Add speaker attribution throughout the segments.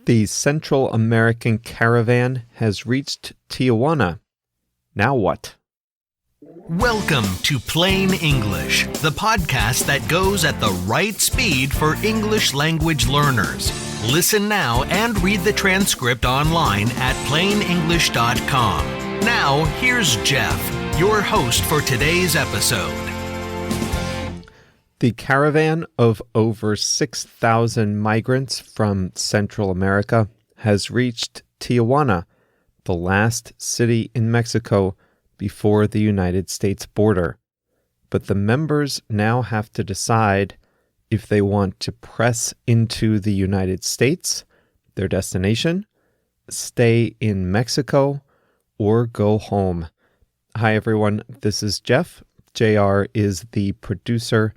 Speaker 1: The Central American caravan has reached Tijuana. Now what?
Speaker 2: Welcome to Plain English, the podcast that goes at the right speed for English language learners. Listen now and read the transcript online at plainenglish.com. Now, here's Jeff, your host for today's episode.
Speaker 1: The caravan of over 6,000 migrants from Central America has reached Tijuana, the last city in Mexico before the United States border. But the members now have to decide if they want to press into the United States, their destination, stay in Mexico, or go home. Hi everyone, this is Jeff. JR is the producer,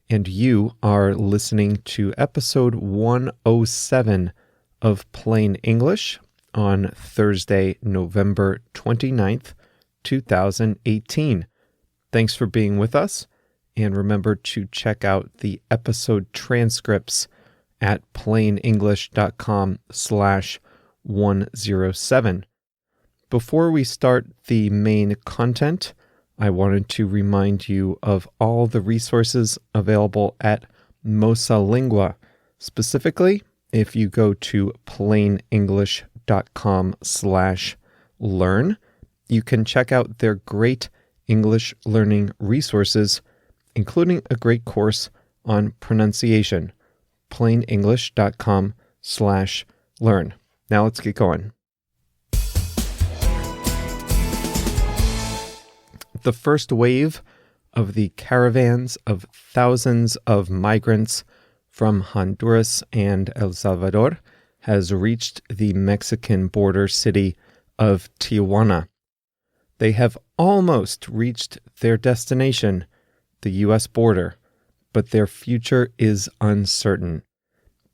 Speaker 1: and you are listening to episode 107 of Plain English on Thursday, November 29th, 2018. Thanks for being with us, and remember to check out the episode transcripts at plainenglish.com/107. Before we start the main content, I wanted to remind you of all the resources available at Você. Specifically, if you go to plainenglish.com/learn, you can check out their great English learning resources, including a great course on pronunciation. plainenglish.com/learn. Now let's get going. The first wave of the caravans of thousands of migrants from Honduras and El Salvador has reached the Mexican border city of Tijuana. They have almost reached their destination, the U.S. border, but their future is uncertain.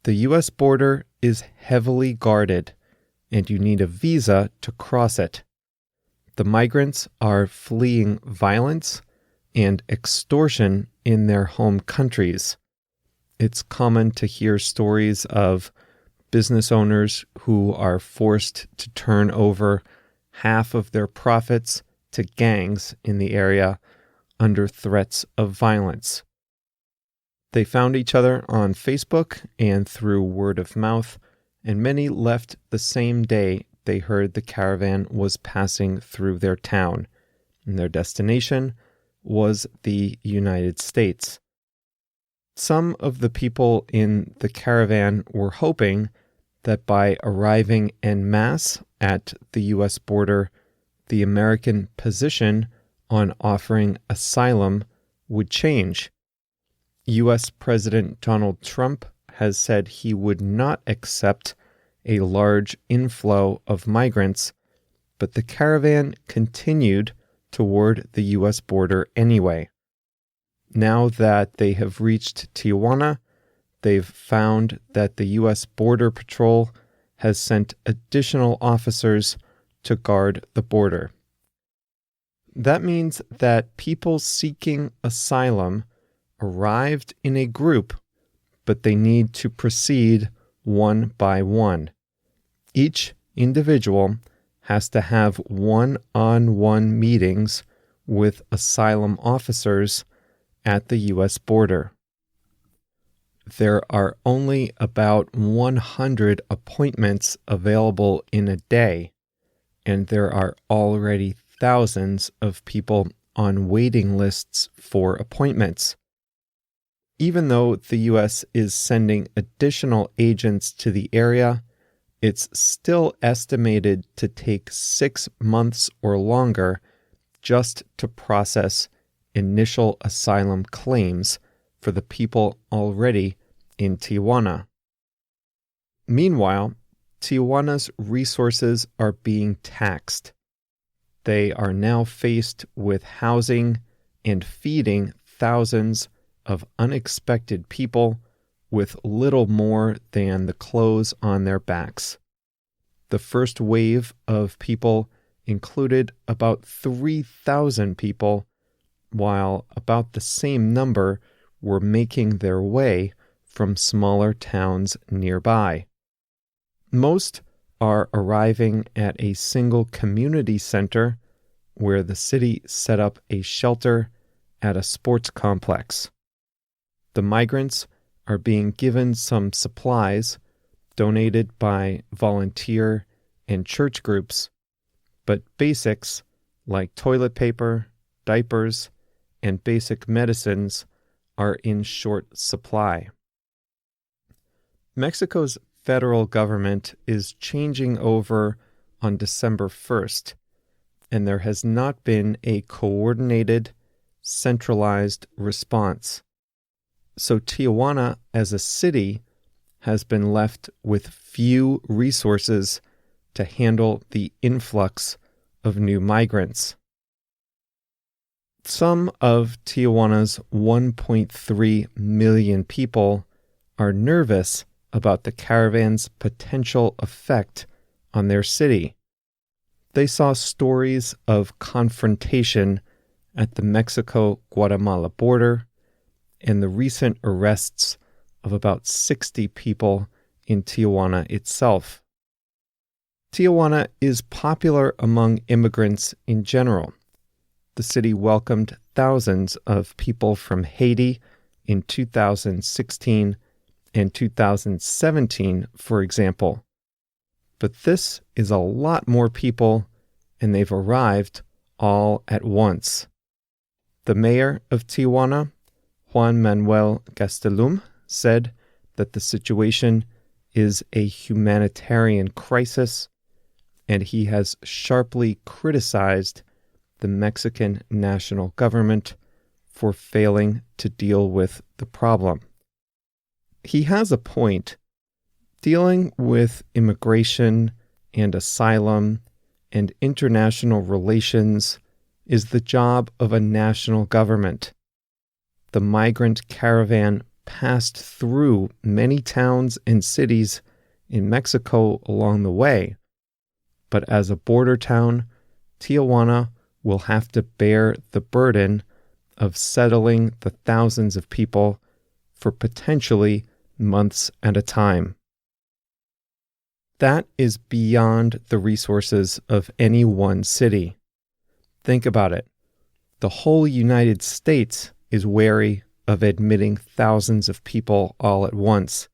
Speaker 1: The U.S. border is heavily guarded, and you need a visa to cross it. The migrants are fleeing violence and extortion in their home countries. It's common to hear stories of business owners who are forced to turn over half of their profits to gangs in the area under threats of violence. They found each other on Facebook and through word of mouth, and many left the same day they heard the caravan was passing through their town, and their destination was the United States. Some of the people in the caravan were hoping that by arriving en masse at the U.S. border, the American position on offering asylum would change. U.S. President Donald Trump has said he would not accept a large inflow of migrants, but the caravan continued toward the U.S. border anyway. Now that they have reached Tijuana, they've found that the U.S. Border Patrol has sent additional officers to guard the border. That means that people seeking asylum arrived in a group, but they need to proceed one by one. Each individual has to have one-on-one meetings with asylum officers at the U.S. border. There are only about 100 appointments available in a day, and there are already thousands of people on waiting lists for appointments. Even though the U.S. is sending additional agents to the area, it's still estimated to take 6 months or longer just to process initial asylum claims for the people already in Tijuana. Meanwhile, Tijuana's resources are being taxed. They are now faced with housing and feeding thousands of unexpected people with little more than the clothes on their backs. The first wave of people included about 3,000 people, while about the same number were making their way from smaller towns nearby. Most are arriving at a single community center where the city set up a shelter at a sports complex. The migrants are being given some supplies donated by volunteer and church groups, but basics like toilet paper, diapers, and basic medicines are in short supply. Mexico's federal government is changing over on December 1st, and there has not been a coordinated, centralized response. So Tijuana as a city has been left with few resources to handle the influx of new migrants. Some of Tijuana's 1.3 million people are nervous about the caravan's potential effect on their city. They saw stories of confrontation at the Mexico-Guatemala border and the recent arrests of about 60 people in Tijuana itself. Tijuana is popular among immigrants in general. The city welcomed thousands of people from Haiti in 2016 and 2017, for example. But this is a lot more people, and they've arrived all at once. The mayor of Tijuana, Juan Manuel Gastelum, said that the situation is a humanitarian crisis, and he has sharply criticized the Mexican national government for failing to deal with the problem. He has a point. Dealing with immigration and asylum and international relations is the job of a national government. The migrant caravan passed through many towns and cities in Mexico along the way, but as a border town, Tijuana will have to bear the burden of settling the thousands of people for potentially months at a time. That is beyond the resources of any one city. Think about it. The whole United States is wary of admitting thousands of people all at once.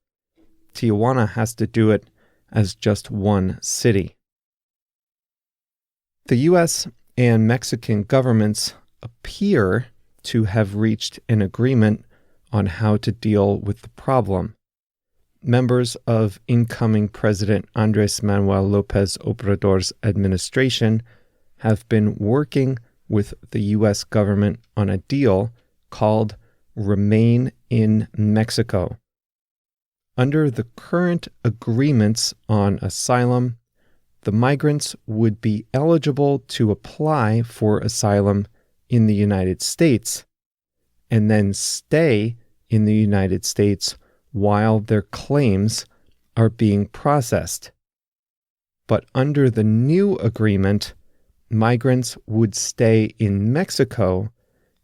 Speaker 1: Tijuana has to do it as just one city. The U.S. and Mexican governments appear to have reached an agreement on how to deal with the problem. Members of incoming President Andrés Manuel López Obrador's administration have been working with the U.S. government on a deal called Remain in Mexico. Under the current agreements on asylum, the migrants would be eligible to apply for asylum in the United States and then stay in the United States while their claims are being processed. But under the new agreement, migrants would stay in Mexico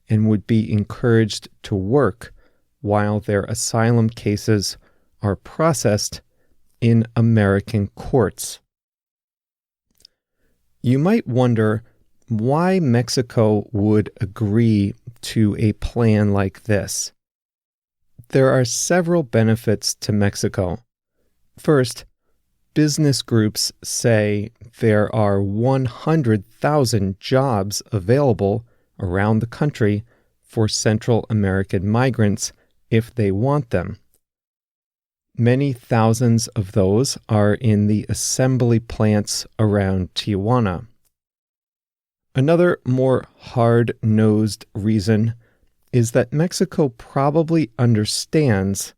Speaker 1: and would be encouraged to work while their asylum cases are processed in American courts. You might wonder why Mexico would agree to a plan like this. There are several benefits to Mexico. First, business groups say there are 100,000 jobs available around the country for Central American migrants if they want them. Many thousands of those are in the assembly plants around Tijuana. Another more hard-nosed reason is that Mexico probably understands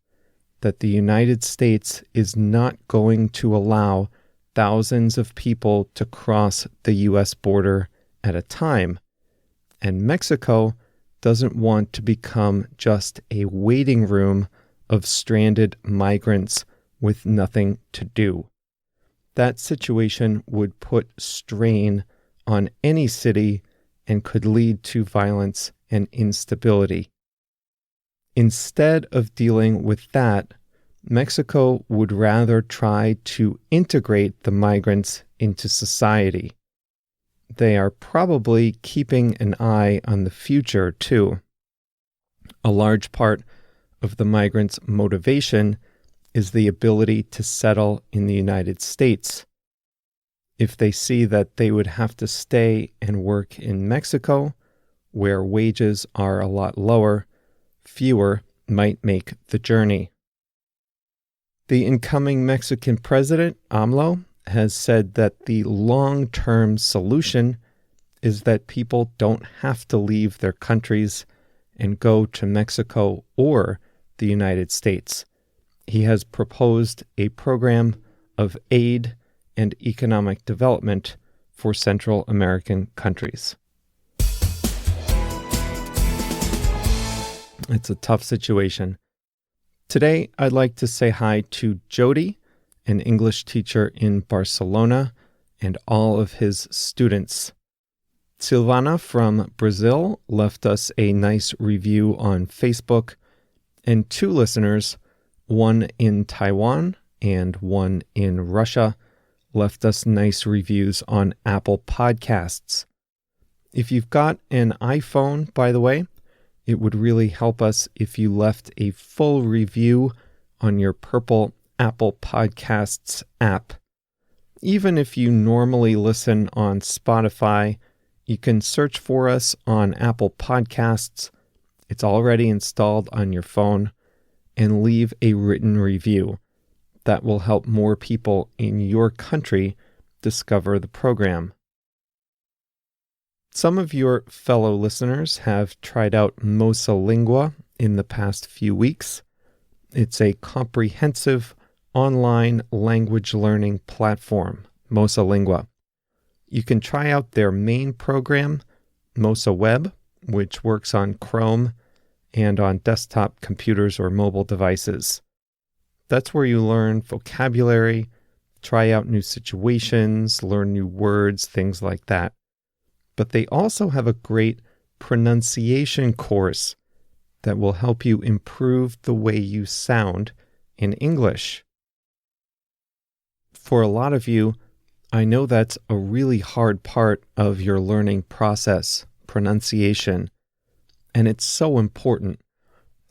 Speaker 1: that the United States is not going to allow thousands of people to cross the U.S. border at a time, and Mexico doesn't want to become just a waiting room of stranded migrants with nothing to do. That situation would put strain on any city and could lead to violence and instability. Instead of dealing with that, Mexico would rather try to integrate the migrants into society. They are probably keeping an eye on the future, too. A large part of the migrants' motivation is the ability to settle in the United States. If they see that they would have to stay and work in Mexico, where wages are a lot lower, fewer might make the journey. The incoming Mexican president, AMLO, has said that the long-term solution is that people don't have to leave their countries and go to Mexico or the United States. He has proposed a program of aid and economic development for Central American countries. It's a tough situation. Today, I'd like to say hi to Jody, an English teacher in Barcelona, and all of his students. Silvana from Brazil left us a nice review on Facebook, and 2 listeners, one in Taiwan and one in Russia, left us nice reviews on Apple Podcasts. If you've got an iPhone, by the way, it would really help us if you left a full review on your purple Apple Podcasts app. Even if you normally listen on Spotify, you can search for us on Apple Podcasts. It's already installed on your phone, and leave a written review. That will help more people in your country discover the program. Some of your fellow listeners have tried out Você in the past few weeks. It's a comprehensive online language learning platform, Você. You can try out their main program, Você Web, which works on Chrome and on desktop computers or mobile devices. That's where you learn vocabulary, try out new situations, learn new words, things like that. But they also have a great pronunciation course that will help you improve the way you sound in English. For a lot of you, I know that's a really hard part of your learning process, pronunciation, and it's so important.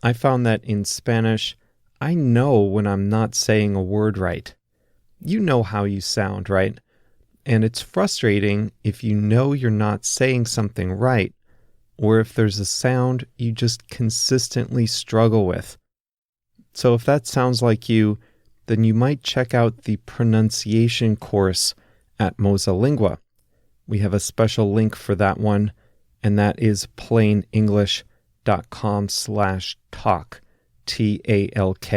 Speaker 1: I found that in Spanish, I know when I'm not saying a word right. You know how you sound, right? And it's frustrating if you know you're not saying something right, or if there's a sound you just consistently struggle with. So if that sounds like you, then you might check out the pronunciation course at Você. We have a special link for that one, and that is plainenglish.com/talk, Talk,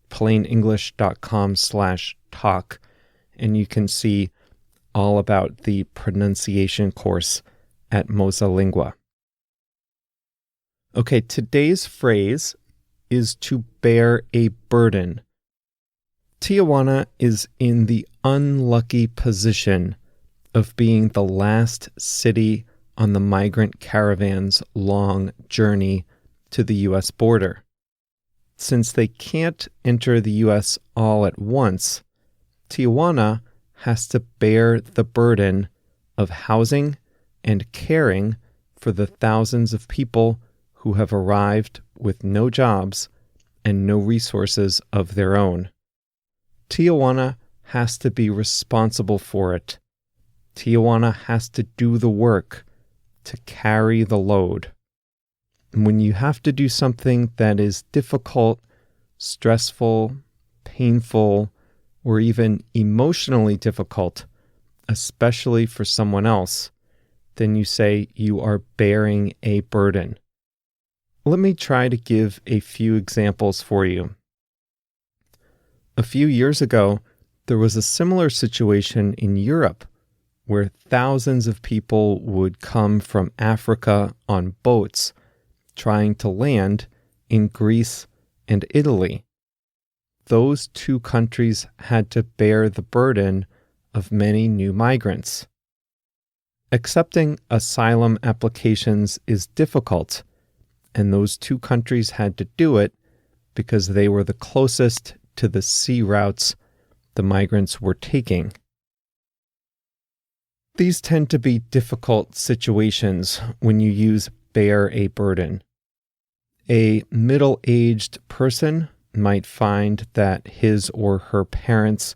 Speaker 1: plainenglish.com/talk, and you can see all about the pronunciation course at Você. Okay, today's phrase is to bear a burden. Tijuana is in the unlucky position of being the last city on the migrant caravan's long journey to the U.S. border. Since they can't enter the U.S. all at once, Tijuana has to bear the burden of housing and caring for the thousands of people who have arrived with no jobs and no resources of their own. Tijuana has to be responsible for it. Tijuana has to do the work, to carry the load. When you have to do something that is difficult, stressful, painful, or even emotionally difficult, especially for someone else, then you say you are bearing a burden. Let me try to give a few examples for you. A few years ago, there was a similar situation in Europe where thousands of people would come from Africa on boats trying to land in Greece and Italy. Those 2 countries had to bear the burden of many new migrants. Accepting asylum applications is difficult, and those 2 countries had to do it because they were the closest to the sea routes the migrants were taking. These tend to be difficult situations when you use bear a burden. A middle-aged person might find that his or her parents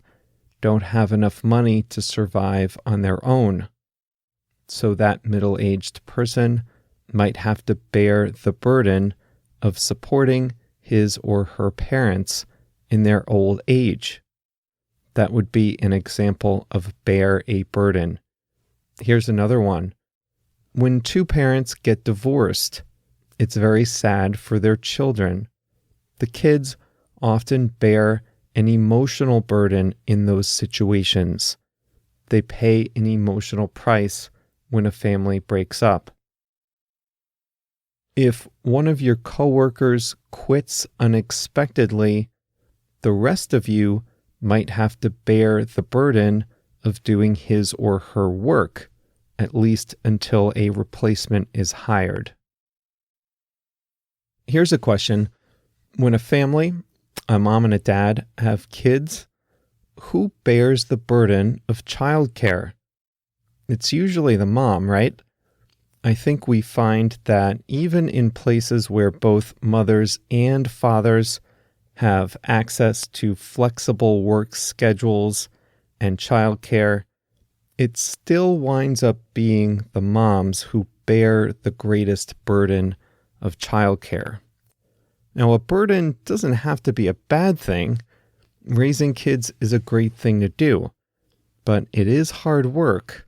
Speaker 1: don't have enough money to survive on their own. So that middle-aged person might have to bear the burden of supporting his or her parents in their old age. That would be an example of bear a burden. Here's another one. When two parents get divorced, it's very sad for their children. The kids often bear an emotional burden in those situations. They pay an emotional price when a family breaks up. If one of your coworkers quits unexpectedly, the rest of you might have to bear the burden of doing his or her work, at least until a replacement is hired. Here's a question. When a family, a mom and a dad, have kids, who bears the burden of childcare? It's usually the mom, right? I think we find that even in places where both mothers and fathers have access to flexible work schedules and childcare, it still winds up being the moms who bear the greatest burden of childcare. Now, a burden doesn't have to be a bad thing. Raising kids is a great thing to do, but it is hard work,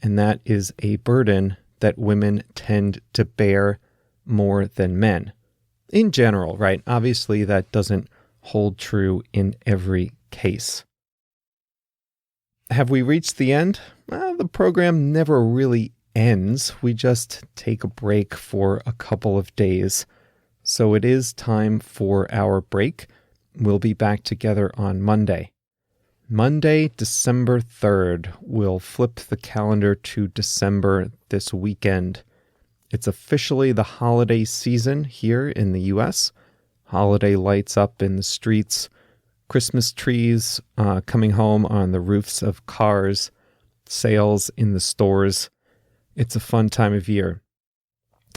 Speaker 1: and that is a burden that women tend to bear more than men. In general, right? Obviously, that doesn't hold true in every case. Have we reached the end? Well, the program never really ends. We just take a break for a couple of days. So it is time for our break. We'll be back together on Monday. Monday, December 3rd. We'll flip the calendar to December this weekend. It's officially the holiday season here in the U.S. Holiday lights up in the streets, Christmas trees coming home on the roofs of cars, sales in the stores. It's a fun time of year.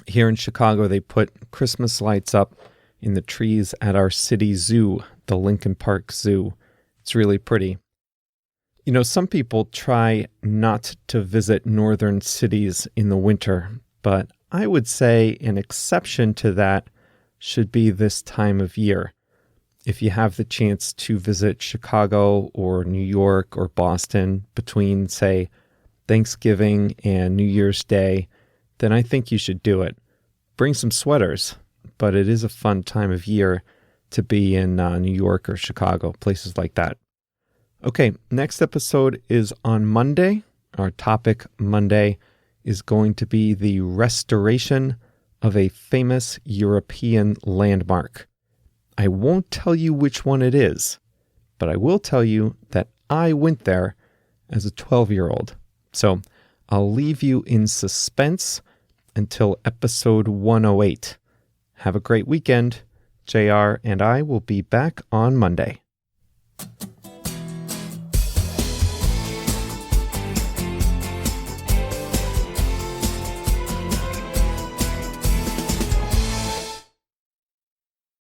Speaker 1: Here in Chicago, they put Christmas lights up in the trees at our city zoo, the Lincoln Park Zoo. It's really pretty. You know, some people try not to visit northern cities in the winter, but I would say an exception to that should be this time of year. If you have the chance to visit Chicago or New York or Boston between, say, Thanksgiving and New Year's Day, then I think you should do it. Bring some sweaters, but it is a fun time of year to be in New York or Chicago, places like that. Okay, next episode is on Monday. Our topic Monday is going to be the restoration of a famous European landmark. I won't tell you which one it is, but I will tell you that I went there as a 12-year-old. So I'll leave you in suspense until episode 108. Have a great weekend. JR and I will be back on Monday.